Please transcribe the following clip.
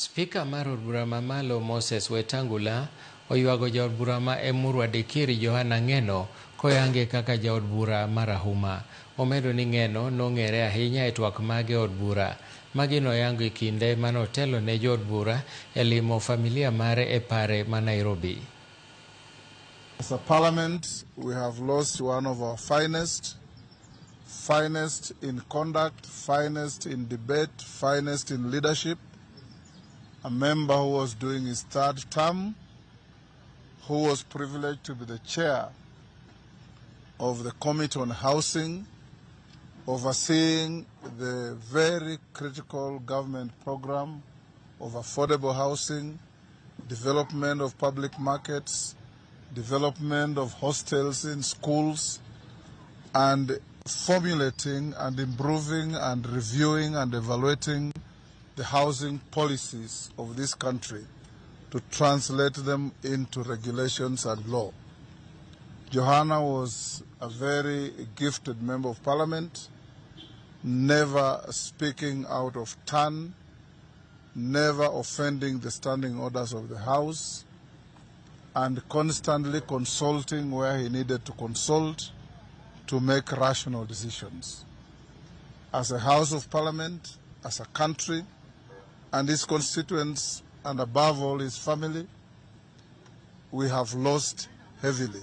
Spika mar od bura mamalo Moses Wetangula oywago jaod bura ma Emurwa Dikiri Johana Ng'eno koyange kaka jaod bura marahuma. Omedo ni Ng'eno nong'ere ahinya e twak mage od bura. Magi noyango e kinde manotelo ne jood bura e limo familia mare e pare ma Nairobi. As a parliament, we have lost one of our finest in conduct, finest in debate, finest in leadership. A member who was doing his third term, who was privileged to be the chair of the Committee on Housing, overseeing the very critical government program of affordable housing, development of public markets, development of hostels in schools, and formulating and improving and reviewing and evaluating the housing policies of this country to translate them into regulations and law. Johanna was a very gifted member of parliament, never speaking out of turn, never offending the standing orders of the House, and constantly consulting where he needed to consult to make rational decisions. As a House of Parliament, as a country, and his constituents, and above all his family, we have lost heavily.